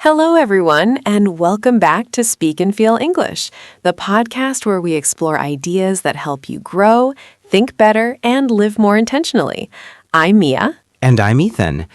Hello, everyone, and welcome back to Speak and Feel English, the podcast where we explore ideas that help you grow, think better, and live more intentionally. I'm Mia. And I'm Ethan.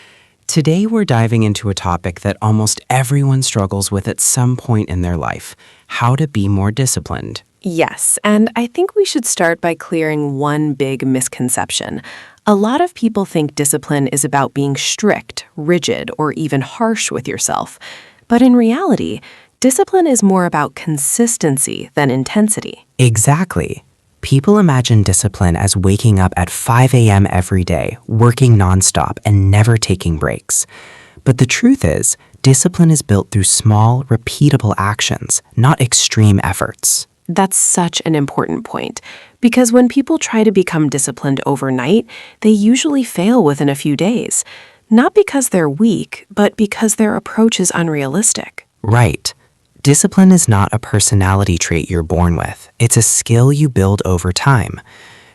Today we're diving into a topic that almost everyone struggles with at some point in their life: how to be more disciplined. Yes, and I think we should start by clearing one big misconception. A lot of people think discipline is about being strict, rigid, or even harsh with yourself. But in reality, discipline is more about consistency than intensity. Exactly. People imagine discipline as waking up at 5 a.m. every day, working nonstop, and never taking breaks. But the truth is, discipline is built through small, repeatable actions, not extreme efforts. That's such an important point, because when people try to become disciplined overnight, they usually fail within a few days. Not because they're weak, but because their approach is unrealistic. Right. Discipline is not a personality trait you're born with. It's a skill you build over time.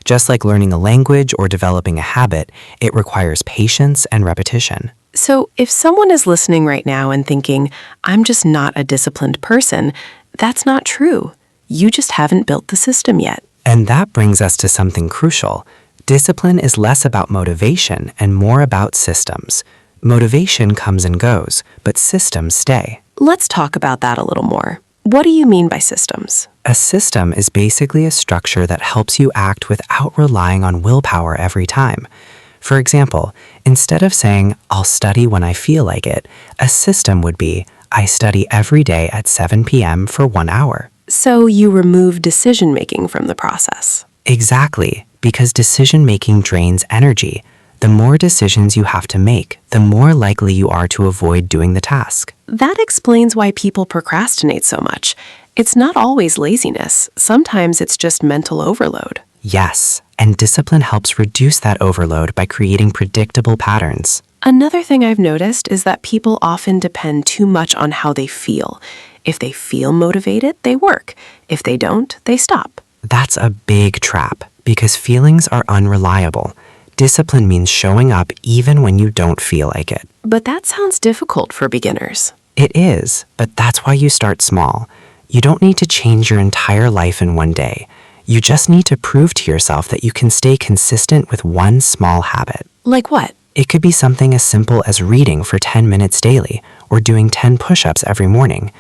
Just like learning a language or developing a habit, it requires patience and repetition. So if someone is listening right now and thinking, I'm just not a disciplined person, that's not true. You just haven't built the system yet. And that brings us to something crucial. Discipline is less about motivation and more about systems. Motivation comes and goes, but systems stay. Let's talk about that a little more. What do you mean by systems? A system is basically a structure that helps you act without relying on willpower every time. For example, instead of saying, I'll study when I feel like it, a system would be, I study every day at 7 p.m. for 1 hour. So you remove decision-making from the process. Exactly, because decision-making drains energy. The more decisions you have to make, the more likely you are to avoid doing the task. That explains why people procrastinate so much. It's not always laziness. Sometimes it's just mental overload. Yes, and discipline helps reduce that overload by creating predictable patterns. Another thing I've noticed is that people often depend too much on how they feel. If they feel motivated, they work. If they don't, they stop. That's a big trap, because feelings are unreliable. Discipline means showing up even when you don't feel like it. But that sounds difficult for beginners. It is, but that's why you start small. You don't need to change your entire life in one day. You just need to prove to yourself that you can stay consistent with one small habit. Like what? It could be something as simple as reading for 10 minutes daily or doing 10 push-ups every morning.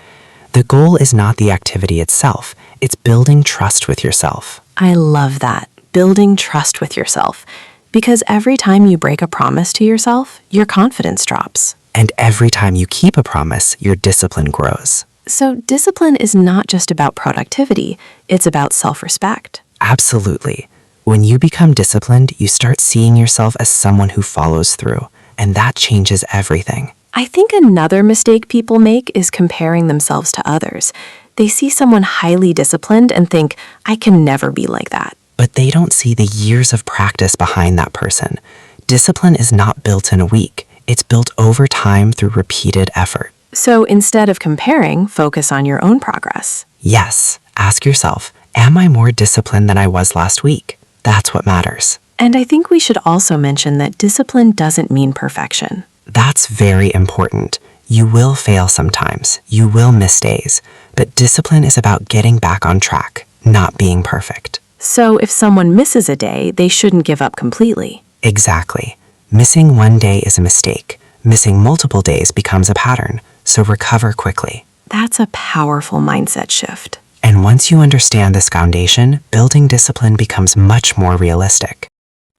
The goal is not the activity itself. It's building trust with yourself. I love that. Building trust with yourself. Because every time you break a promise to yourself, your confidence drops. And every time you keep a promise, your discipline grows. So discipline is not just about productivity. It's about self-respect. Absolutely. When you become disciplined, you start seeing yourself as someone who follows through, and that changes everything. I think another mistake people make is comparing themselves to others. They see someone highly disciplined and think, I can never be like that. But they don't see the years of practice behind that person. Discipline is not built in a week. It's built over time through repeated effort. So instead of comparing, focus on your own progress. Yes, ask yourself, am I more disciplined than I was last week? That's what matters. And I think we should also mention that discipline doesn't mean perfection. That's very important. You will fail sometimes. You will miss days. But discipline is about getting back on track, not being perfect. So if someone misses a day, they shouldn't give up completely. Exactly. Missing one day is a mistake. Missing multiple days becomes a pattern. So recover quickly. That's a powerful mindset shift. And once you understand this foundation, building discipline becomes much more realistic.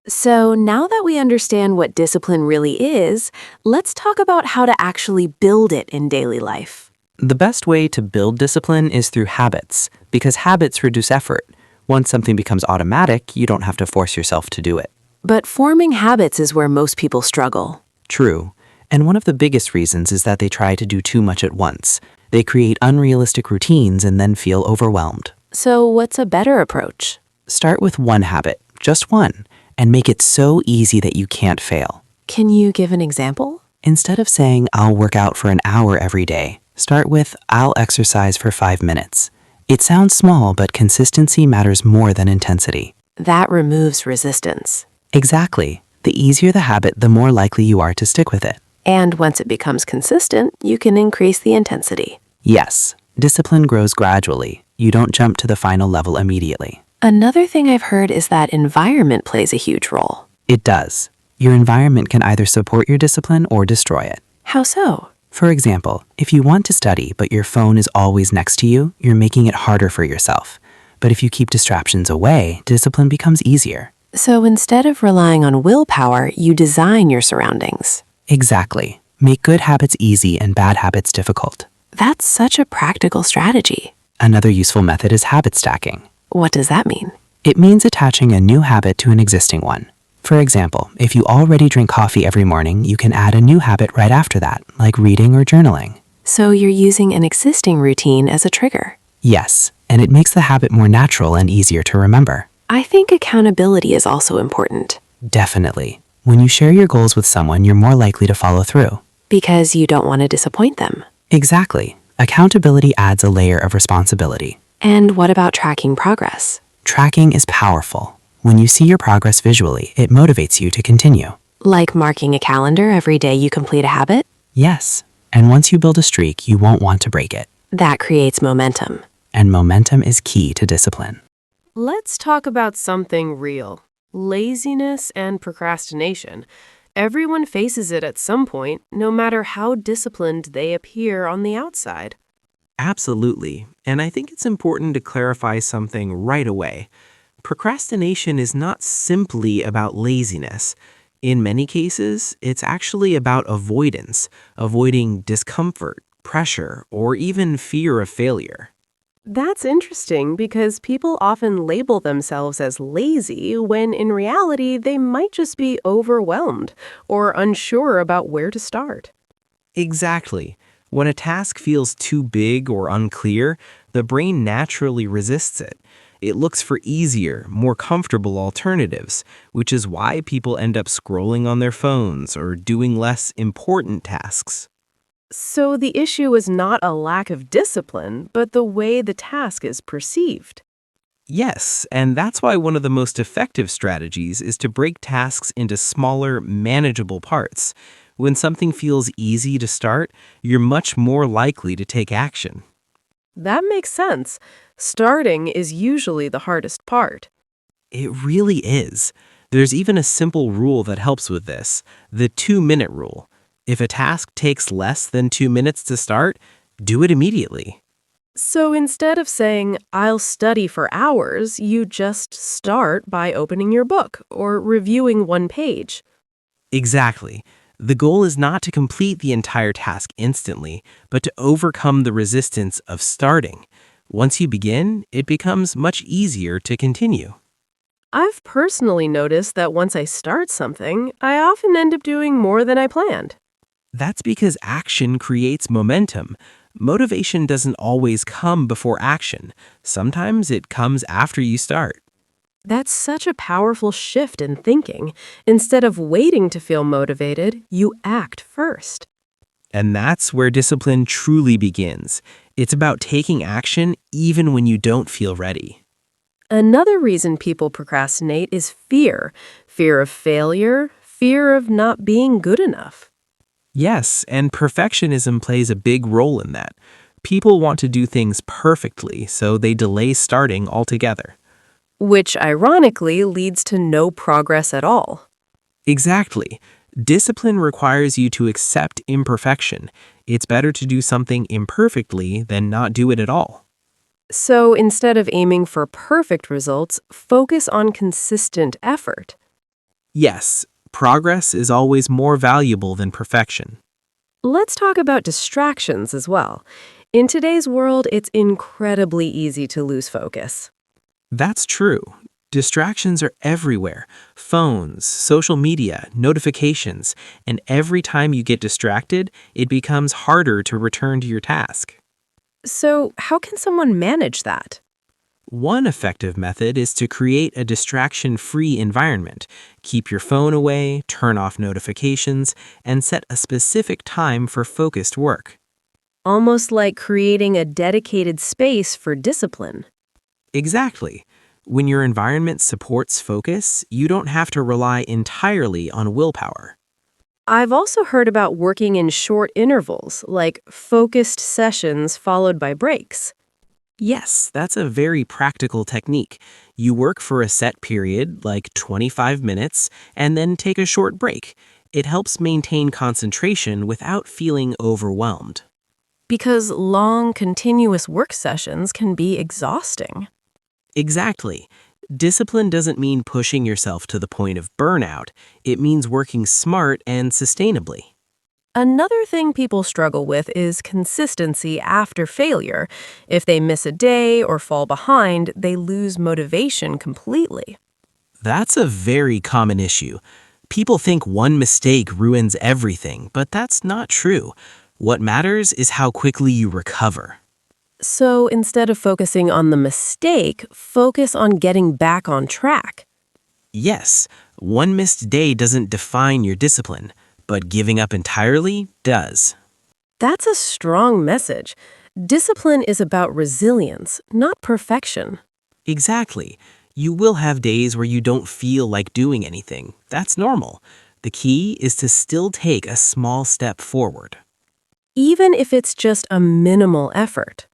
So now that we understand what discipline really is, let's talk about how to actually build it in daily life. The best way to build discipline is through habits, because habits reduce effort. Once something becomes automatic, you don't have to force yourself to do it. But forming habits is where most people struggle. True. And one of the biggest reasons is that they try to do too much at once. They create unrealistic routines and then feel overwhelmed. So what's a better approach? Start with one habit, just one, and make it so easy that you can't fail. Can you give an example? Instead of saying, I'll work out for an hour every day, start with, I'll exercise for 5 minutes. It sounds small, but consistency matters more than intensity. That removes resistance. Exactly. The easier the habit, the more likely you are to stick with it. And once it becomes consistent, you can increase the intensity. Yes, discipline grows gradually. You don't jump to the final level immediately. Another thing I've heard is that environment plays a huge role. It does. Your environment can either support your discipline or destroy it. How so? For example, if you want to study but your phone is always next to you, you're making it harder for yourself. But if you keep distractions away, discipline becomes easier. So instead of relying on willpower, you design your surroundings. Exactly. Make good habits easy and bad habits difficult. That's such a practical strategy. Another useful method is habit stacking. What does that mean? It means attaching a new habit to an existing one. For example, if you already drink coffee every morning, you can add a new habit right after that, like reading or journaling. So you're using an existing routine as a trigger. Yes, and it makes the habit more natural and easier to remember. I think accountability is also important. Definitely. When you share your goals with someone, you're more likely to follow through. Because you don't want to disappoint them. Exactly. Accountability adds a layer of responsibility. And what about tracking progress? Tracking is powerful. When you see your progress visually, it motivates you to continue. Like marking a calendar every day you complete a habit? Yes, and once you build a streak, you won't want to break it. That creates momentum. And momentum is key to discipline. Let's talk about something real. Laziness and procrastination. Everyone faces it at some point, no matter how disciplined they appear on the outside. Absolutely, and I think it's important to clarify something right away. Procrastination is not simply about laziness. In many cases, it's actually about avoidance, avoiding discomfort, pressure, or even fear of failure. That's interesting because people often label themselves as lazy when in reality they might just be overwhelmed or unsure about where to start. Exactly. When a task feels too big or unclear, the brain naturally resists it. It looks for easier, more comfortable alternatives, which is why people end up scrolling on their phones or doing less important tasks. So the issue is not a lack of discipline, but the way the task is perceived. Yes, and that's why one of the most effective strategies is to break tasks into smaller, manageable parts. When something feels easy to start, you're much more likely to take action. That makes sense. Starting is usually the hardest part. It really is. There's even a simple rule that helps with this, the 2-minute rule. If a task takes less than 2 minutes to start, do it immediately. So instead of saying, I'll study for hours, you just start by opening your book or reviewing one page. Exactly. The goal is not to complete the entire task instantly, but to overcome the resistance of starting. Once you begin, it becomes much easier to continue. I've personally noticed that once I start something, I often end up doing more than I planned. That's because action creates momentum. Motivation doesn't always come before action. Sometimes it comes after you start. That's such a powerful shift in thinking. Instead of waiting to feel motivated, you act first. And that's where discipline truly begins. It's about taking action even when you don't feel ready. Another reason people procrastinate is fear. Fear of failure, fear of not being good enough. Yes, and perfectionism plays a big role in that. People want to do things perfectly, so they delay starting altogether. Which ironically leads to no progress at all. Exactly. Discipline requires you to accept imperfection. It's better to do something imperfectly than not do it at all. So instead of aiming for perfect results, focus on consistent effort. Yes, progress is always more valuable than perfection. Let's talk about distractions as well. In today's world, it's incredibly easy to lose focus. That's true. Distractions are everywhere. Phones, social media, notifications, and every time you get distracted, it becomes harder to return to your task. So how can someone manage that? One effective method is to create a distraction-free environment. Keep your phone away, turn off notifications, and set a specific time for focused work. Almost like creating a dedicated space for discipline. Exactly. When your environment supports focus, you don't have to rely entirely on willpower. I've also heard about working in short intervals, like focused sessions followed by breaks. Yes, that's a very practical technique. You work for a set period, like 25 minutes, and then take a short break. It helps maintain concentration without feeling overwhelmed. Because long, continuous work sessions can be exhausting. Exactly. Discipline doesn't mean pushing yourself to the point of burnout. It means working smart and sustainably. Another thing people struggle with is consistency after failure. If they miss a day or fall behind, they lose motivation completely. That's a very common issue. People think one mistake ruins everything, but that's not true. What matters is how quickly you recover. So instead of focusing on the mistake, focus on getting back on track. Yes, one missed day doesn't define your discipline, but giving up entirely does. That's a strong message. Discipline is about resilience, not perfection. Exactly. You will have days where you don't feel like doing anything. That's normal. The key is to still take a small step forward. Even if it's just a minimal effort.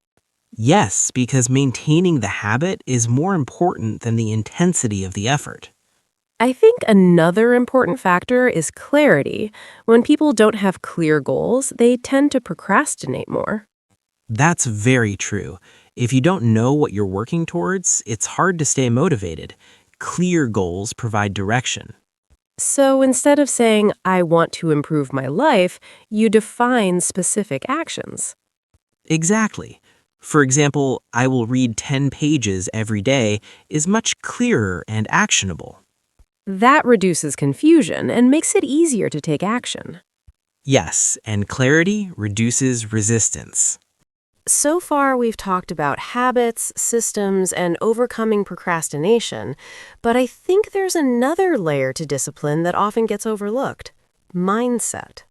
Yes, because maintaining the habit is more important than the intensity of the effort. I think another important factor is clarity. When people don't have clear goals, they tend to procrastinate more. That's very true. If you don't know what you're working towards, it's hard to stay motivated. Clear goals provide direction. So instead of saying, I want to improve my life, you define specific actions. Exactly. For example, I will read 10 pages every day is much clearer and actionable. That reduces confusion and makes it easier to take action. Yes, and clarity reduces resistance. So far, we've talked about habits, systems, and overcoming procrastination, but I think there's another layer to discipline that often gets overlooked: mindset.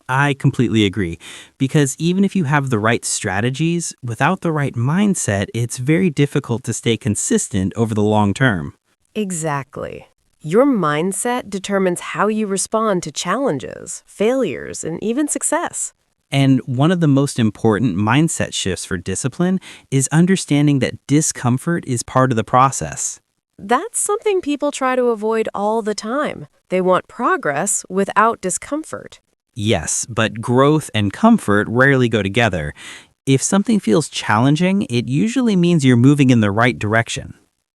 I completely agree, because even if you have the right strategies, without the right mindset, it's very difficult to stay consistent over the long term. Exactly. Your mindset determines how you respond to challenges, failures, and even success. And one of the most important mindset shifts for discipline is understanding that discomfort is part of the process. That's something people try to avoid all the time. They want progress without discomfort. Yes, but growth and comfort rarely go together. If something feels challenging, it usually means you're moving in the right direction.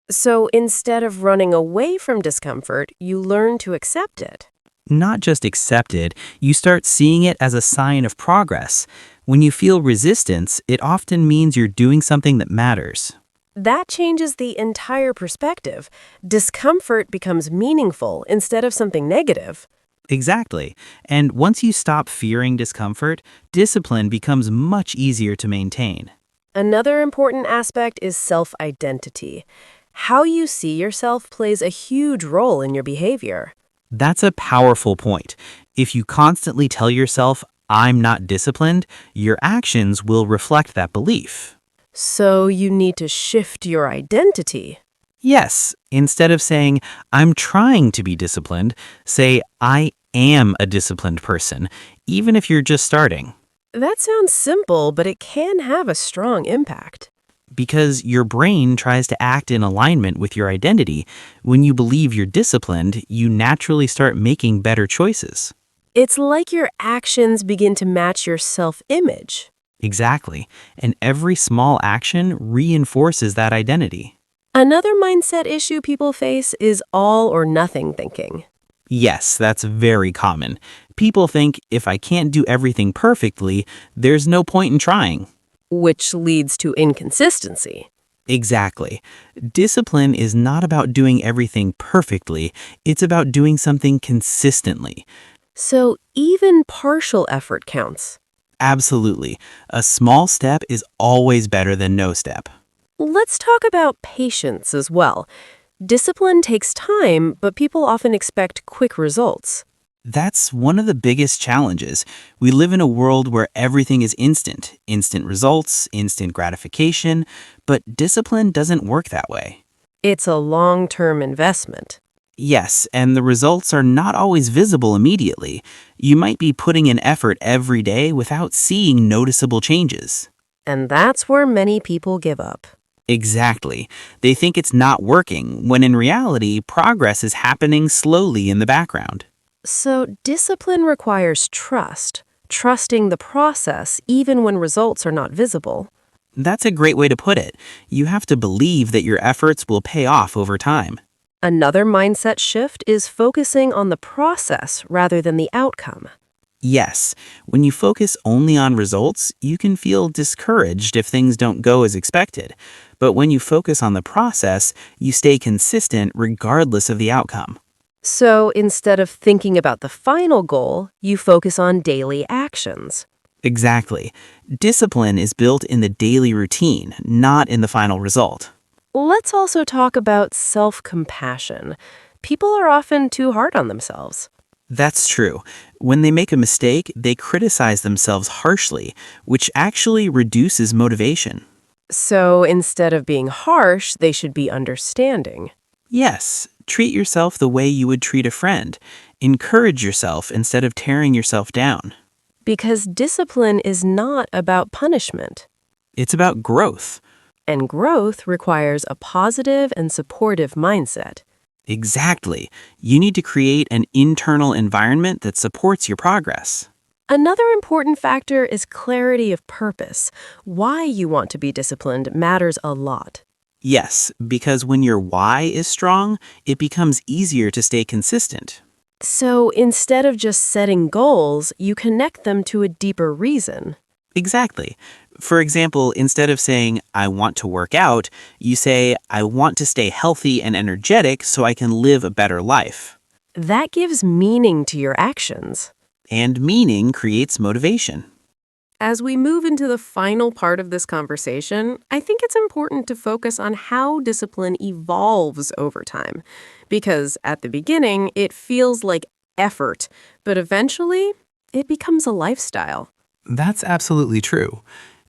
So instead of running away from discomfort, you learn to accept it. Not just accept it, you start seeing it as a sign of progress. When you feel resistance, it often means you're doing something that matters. That changes the entire perspective. Discomfort becomes meaningful instead of something negative. Exactly. And once you stop fearing discomfort, discipline becomes much easier to maintain. Another important aspect is self-identity. How you see yourself plays a huge role in your behavior. That's a powerful point. If you constantly tell yourself, I'm not disciplined, your actions will reflect that belief. So you need to shift your identity. Yes, instead of saying, I'm trying to be disciplined, say, I am a disciplined person, even if you're just starting. That sounds simple, but it can have a strong impact. Because your brain tries to act in alignment with your identity. When you believe you're disciplined, you naturally start making better choices. It's like your actions begin to match your self-image. Exactly. And every small action reinforces that identity. Another mindset issue people face is all or nothing thinking. Yes, that's very common. People think if I can't do everything perfectly, there's no point in trying. Which leads to inconsistency. Exactly. Discipline is not about doing everything perfectly, it's about doing something consistently. So even partial effort counts. Absolutely. A small step is always better than no step. Let's talk about patience as well. Discipline takes time, but people often expect quick results. That's one of the biggest challenges. We live in a world where everything is instant results, instant gratification, but discipline doesn't work that way. It's a long-term investment. Yes, and the results are not always visible immediately. You might be putting in effort every day without seeing noticeable changes. And that's where many people give up. Exactly. They think it's not working, when in reality, progress is happening slowly in the background. So, discipline requires trust, trusting the process even when results are not visible. That's a great way to put it. You have to believe that your efforts will pay off over time. Another mindset shift is focusing on the process rather than the outcome. Yes, when you focus only on results, you can feel discouraged if things don't go as expected. But when you focus on the process, you stay consistent regardless of the outcome. So, instead of thinking about the final goal, you focus on daily actions. Exactly. Discipline is built in the daily routine, not in the final result. Let's also talk about self-compassion. People are often too hard on themselves. That's true. When they make a mistake, they criticize themselves harshly, which actually reduces motivation. So instead of being harsh, they should be understanding. Yes, treat yourself the way you would treat a friend. Encourage yourself instead of tearing yourself down. Because discipline is not about punishment. It's about growth. And growth requires a positive and supportive mindset. Exactly. You need to create an internal environment that supports your progress. Another important factor is clarity of purpose. Why you want to be disciplined matters a lot. Yes, because when your why is strong, it becomes easier to stay consistent. So instead of just setting goals, you connect them to a deeper reason. Exactly. For example, instead of saying, I want to work out, you say, I want to stay healthy and energetic so I can live a better life. That gives meaning to your actions. And meaning creates motivation. As we move into the final part of this conversation, I think it's important to focus on how discipline evolves over time. Because at the beginning, it feels like effort, but eventually, it becomes a lifestyle. That's absolutely true.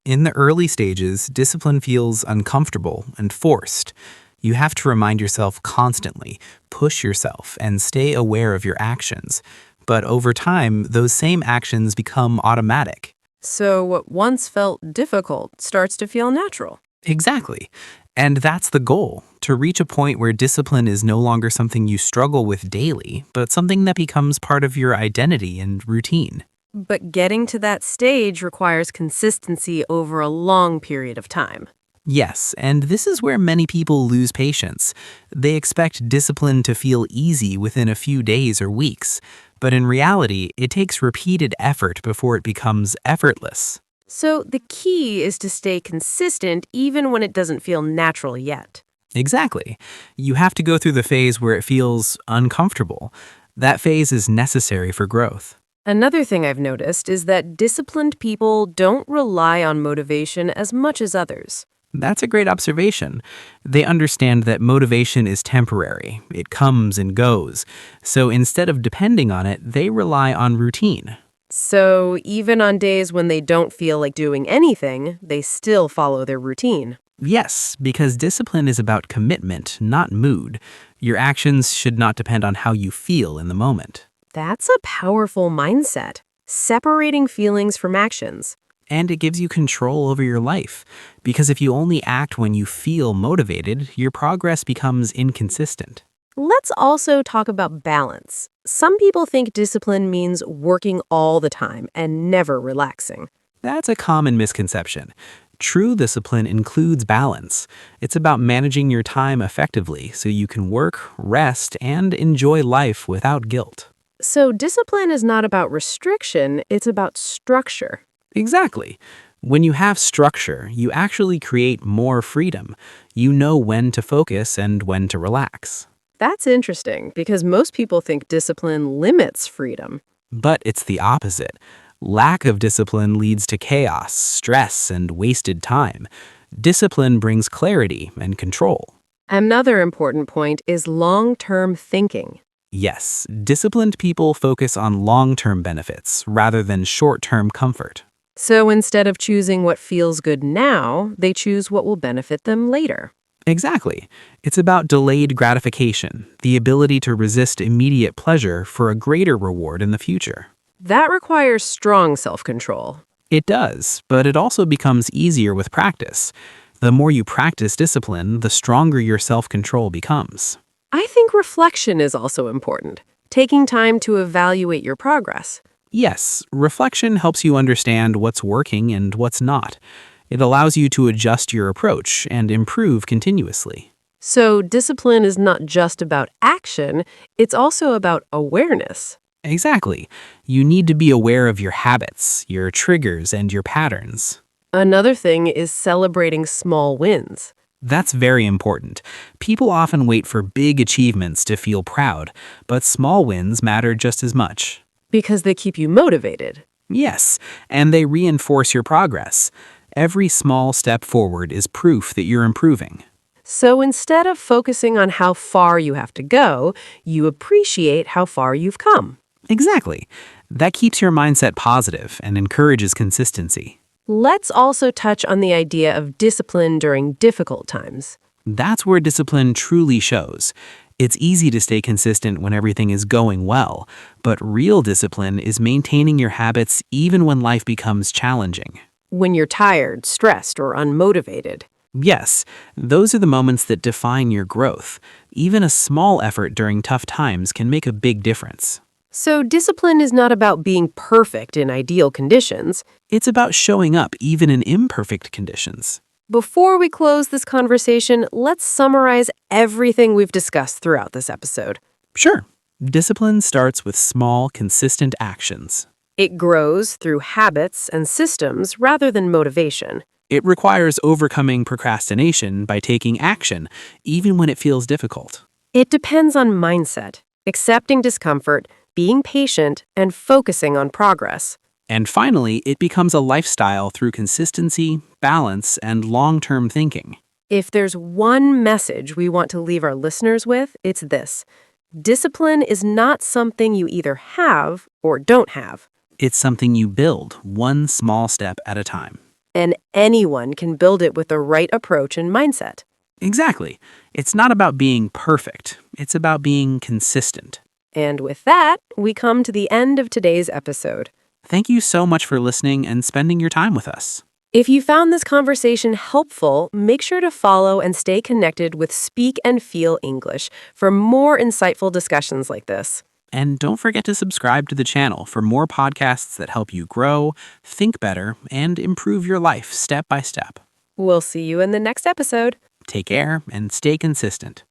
In the early stages, discipline feels uncomfortable and forced. You have to remind yourself constantly, push yourself, and stay aware of your actions. But over time, those same actions become automatic. So what once felt difficult starts to feel natural. Exactly. And that's the goal, to reach a point where discipline is no longer something you struggle with daily, but something that becomes part of your identity and routine. But getting to that stage requires consistency over a long period of time. Yes, and this is where many people lose patience. They expect discipline to feel easy within a few days or weeks, but in reality, it takes repeated effort before it becomes effortless. So the key is to stay consistent even when it doesn't feel natural yet. Exactly. You have to go through the phase where it feels uncomfortable. That phase is necessary for growth. Another thing I've noticed is that disciplined people don't rely on motivation as much as others. That's a great observation. They understand that motivation is temporary. It comes and goes. So instead of depending on it, they rely on routine. So even on days when they don't feel like doing anything, they still follow their routine. Yes, because discipline is about commitment, not mood. Your actions should not depend on how you feel in the moment. That's a powerful mindset, separating feelings from actions. And it gives you control over your life. Because if you only act when you feel motivated, your progress becomes inconsistent. Let's also talk about balance. Some people think discipline means working all the time and never relaxing. That's a common misconception. True discipline includes balance. It's about managing your time effectively so you can work, rest, and enjoy life without guilt. So discipline is not about restriction, it's about structure. Exactly. When you have structure, you actually create more freedom. You know when to focus and when to relax. That's interesting because most people think discipline limits freedom. But it's the opposite. Lack of discipline leads to chaos, stress, and wasted time. Discipline brings clarity and control. Another important point is long-term thinking. Yes, disciplined people focus on long-term benefits rather than short-term comfort. So instead of choosing what feels good now, they choose what will benefit them later. Exactly. It's about delayed gratification, the ability to resist immediate pleasure for a greater reward in the future. That requires strong self-control. It does, but it also becomes easier with practice. The more you practice discipline, the stronger your self-control becomes. I think reflection is also important, taking time to evaluate your progress. Yes, reflection helps you understand what's working and what's not. It allows you to adjust your approach and improve continuously. So discipline is not just about action, it's also about awareness. Exactly. You need to be aware of your habits, your triggers, and your patterns. Another thing is celebrating small wins. That's very important. People often wait for big achievements to feel proud, but small wins matter just as much. Because they keep you motivated. Yes, and they reinforce your progress. Every small step forward is proof that you're improving. So instead of focusing on how far you have to go, you appreciate how far you've come. Exactly. That keeps your mindset positive and encourages consistency. Let's also touch on the idea of discipline during difficult times. That's where discipline truly shows. It's easy to stay consistent when everything is going well, but real discipline is maintaining your habits even when life becomes challenging. When you're tired, stressed, or unmotivated. Yes, those are the moments that define your growth. Even a small effort during tough times can make a big difference. So discipline is not about being perfect in ideal conditions. It's about showing up even in imperfect conditions. Before we close this conversation, let's summarize everything we've discussed throughout this episode. Sure, discipline starts with small, consistent actions. It grows through habits and systems rather than motivation. It requires overcoming procrastination by taking action, even when it feels difficult. It depends on mindset, accepting discomfort, being patient, and focusing on progress. And finally, it becomes a lifestyle through consistency, balance, and long-term thinking. If there's one message we want to leave our listeners with, it's this. Discipline is not something you either have or don't have. It's something you build one small step at a time. And anyone can build it with the right approach and mindset. Exactly. It's not about being perfect. It's about being consistent. And with that, we come to the end of today's episode. Thank you so much for listening and spending your time with us. If you found this conversation helpful, make sure to follow and stay connected with Speak and Feel English for more insightful discussions like this. And don't forget to subscribe to the channel for more podcasts that help you grow, think better, and improve your life step by step. We'll see you in the next episode. Take care and stay consistent.